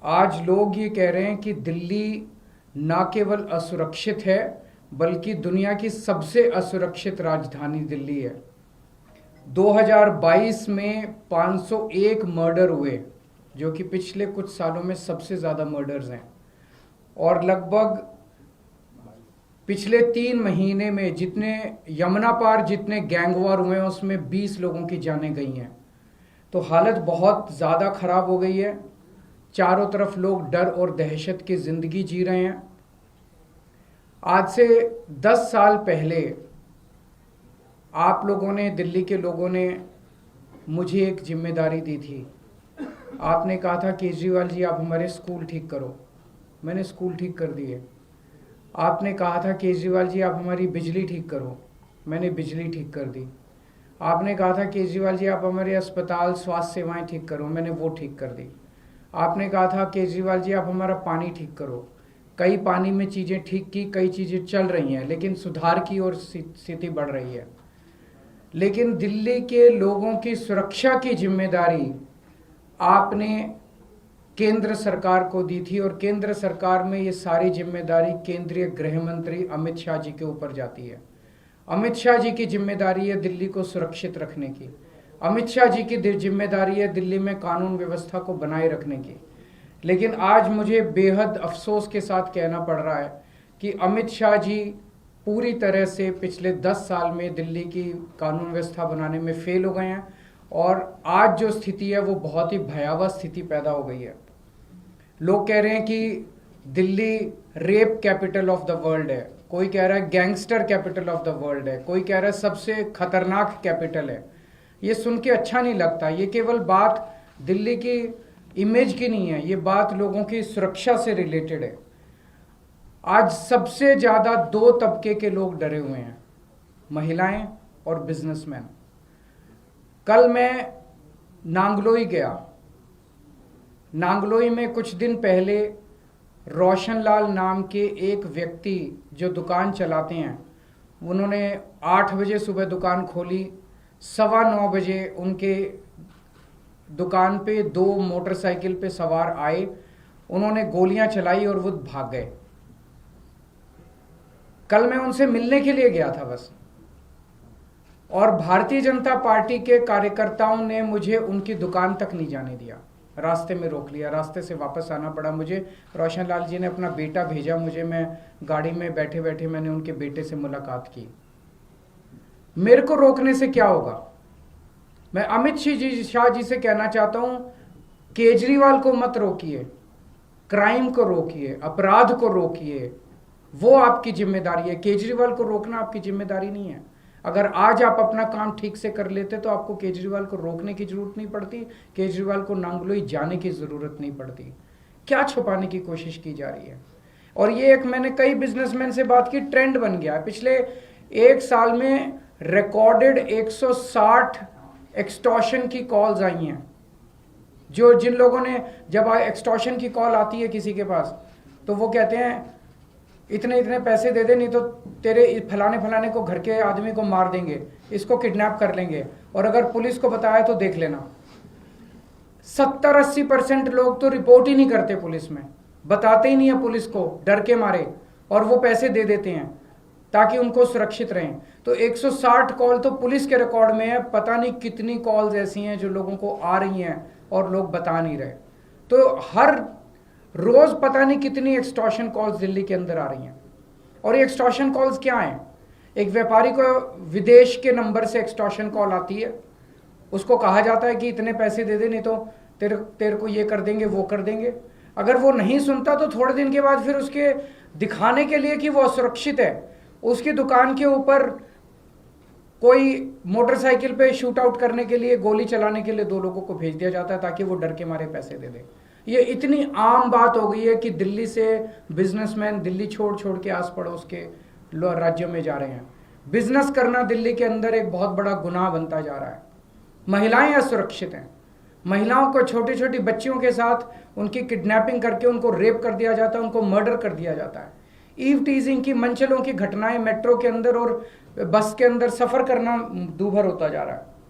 आज लोग ये कह रहे हैं कि दिल्ली ना केवल असुरक्षित है बल्कि दुनिया की सबसे असुरक्षित राजधानी दिल्ली है। 2022 में 501 मर्डर हुए, जो कि पिछले कुछ सालों में सबसे ज़्यादा मर्डर्स हैं। और लगभग पिछले 3 महीने में जितने यमुना पार जितने गैंग वॉर हुए हैं उसमें 20 लोगों की जानें गई हैं। तो हालत बहुत ज़्यादा ख़राब हो गई है। चारों तरफ लोग डर और दहशत की ज़िंदगी जी रहे हैं। आज से 10 साल पहले आप लोगों ने, दिल्ली के लोगों ने मुझे एक जिम्मेदारी दी थी। आपने कहा था केजरीवाल जी आप हमारे स्कूल ठीक करो। मैंने स्कूल ठीक कर दिए। आपने कहा था केजरीवाल जी आप हमारी बिजली ठीक करो। मैंने बिजली ठीक कर दी। आपने कहा था केजरीवाल जी आप हमारे अस्पताल स्वास्थ्य सेवाएं ठीक करो। मैंने वो ठीक कर दी। आपने कहा था केजरीवाल जी आप हमारा पानी ठीक करो। कई पानी में चीज़ें ठीक की, कई चीज़ें चल रही हैं, लेकिन सुधार की ओर स्थिति बढ़ रही है। लेकिन दिल्ली के लोगों की सुरक्षा की जिम्मेदारी आपने केंद्र सरकार को दी थी और केंद्र सरकार में ये सारी जिम्मेदारी केंद्रीय गृह मंत्री अमित शाह जी के ऊपर जाती है। अमित शाह जी की जिम्मेदारी है दिल्ली को सुरक्षित रखने की। अमित शाह जी की जिम्मेदारी है दिल्ली में कानून व्यवस्था को बनाए रखने की। लेकिन आज मुझे बेहद अफसोस के साथ कहना पड़ रहा है कि अमित शाह जी पूरी तरह से पिछले 10 साल में दिल्ली की कानून व्यवस्था बनाने में फेल हो गए हैं और आज जो स्थिति है वो बहुत ही भयावह स्थिति पैदा हो गई है। लोग कह रहे हैं कि Delhi rape capital of the world है, कोई कह रहा है gangster capital of the world है, कोई कह रहा है सबसे खतरनाक कैपिटल है। ये सुन के अच्छा नहीं लगता। ये केवल बात दिल्ली की इमेज की नहीं है, ये बात लोगों की सुरक्षा से रिलेटेड है। आज सबसे ज़्यादा 2 तबके के लोग डरे हुए हैं, महिलाएं और बिजनेसमैन। कल मैं नांगलोई गया। नांगलोई में कुछ दिन पहले रोशनलाल नाम के एक व्यक्ति जो दुकान चलाते हैं, उन्होंने 8 बजे सुबह दुकान खोली। 9:15 बजे उनके दुकान पे 2 मोटरसाइकिल पे सवार आए, उन्होंने गोलियां चलाई और वो भाग गए। कल मैं उनसे मिलने के लिए गया था बस, और भारतीय जनता पार्टी के कार्यकर्ताओं ने मुझे उनकी दुकान तक नहीं जाने दिया, रास्ते में रोक लिया। रास्ते से वापस आना पड़ा मुझे। रोशनलाल जी ने अपना बेटा भेजा मुझे, मैं गाड़ी में बैठे बैठे मैंने उनके बेटे से मुलाकात की। मेरे को रोकने से क्या होगा? मैं अमित शाह जी से कहना चाहता हूं, केजरीवाल को मत रोकिए, क्राइम को रोकिए, अपराध को रोकिए, वो आपकी जिम्मेदारी है। केजरीवाल को रोकना आपकी जिम्मेदारी नहीं है। अगर आज आप अपना काम ठीक से कर लेते तो आपको केजरीवाल को रोकने की जरूरत नहीं पड़ती, केजरीवाल को नांगलोई जाने की जरूरत नहीं पड़ती। क्या छुपाने की कोशिश की जा रही है? और ये एक, मैंने कई बिजनेसमैन से बात की, ट्रेंड बन गया। पिछले 1 साल में रिकॉर्डेड 160 एक्सटॉर्शन की कॉल्स आई हैं। जिन लोगों ने, जब एक्सटॉर्शन की कॉल आती है किसी के पास, तो वो कहते हैं इतने इतने पैसे दे दे, नहीं तो तेरे फलाने फलाने को, घर के आदमी को मार देंगे, इसको किडनैप कर लेंगे, और अगर पुलिस को बताया तो देख लेना। 70-80% लोग तो रिपोर्ट ही नहीं करते पुलिस में, बताते ही नहीं है पुलिस को, डर के मारे, और वो पैसे दे देते हैं ताकि उनको सुरक्षित रहें। तो 160 कॉल तो पुलिस के रिकॉर्ड में है। पता नहीं कितनी कॉल्स ऐसी हैं जो लोगों को आ रही हैं और लोग बता नहीं रहे। तो हर रोज पता नहीं कितनी एक्सटॉर्शन कॉल्स दिल्ली के अंदर आ रही हैं। और ये एक्सटॉर्शन कॉल्स क्या हैं? एक व्यापारी को विदेश के नंबर से एक्सटॉर्शन कॉल आती है, उसको कहा जाता है कि इतने पैसे दे दे, नहीं तो तेरे को ये कर देंगे, वो कर देंगे। अगर वो नहीं सुनता तो थोड़े दिन के बाद फिर उसके दिखाने के लिए कि वो असुरक्षित है, उसकी दुकान के ऊपर कोई मोटरसाइकिल पे शूट आउट करने के लिए, गोली चलाने के लिए 2 लोगों को भेज दिया जाता है ताकि वो डर के मारे पैसे दे दे। ये इतनी आम बात हो गई है कि दिल्ली से बिजनेसमैन दिल्ली छोड़ छोड़ के आस पड़ोस के राज्यों में जा रहे हैं। बिजनेस करना दिल्ली के अंदर एक बहुत बड़ा गुनाह बनता जा रहा है। महिलाएं असुरक्षित हैं। महिलाओं को, छोटी छोटी बच्चियों के साथ उनकी किडनैपिंग करके उनको रेप कर दिया जाता है, उनको मर्डर कर दिया जाता है। ईव टीजिंग की, मंचलों की घटनाएं मेट्रो के अंदर और बस के अंदर सफ़र करना दूभर होता जा रहा है।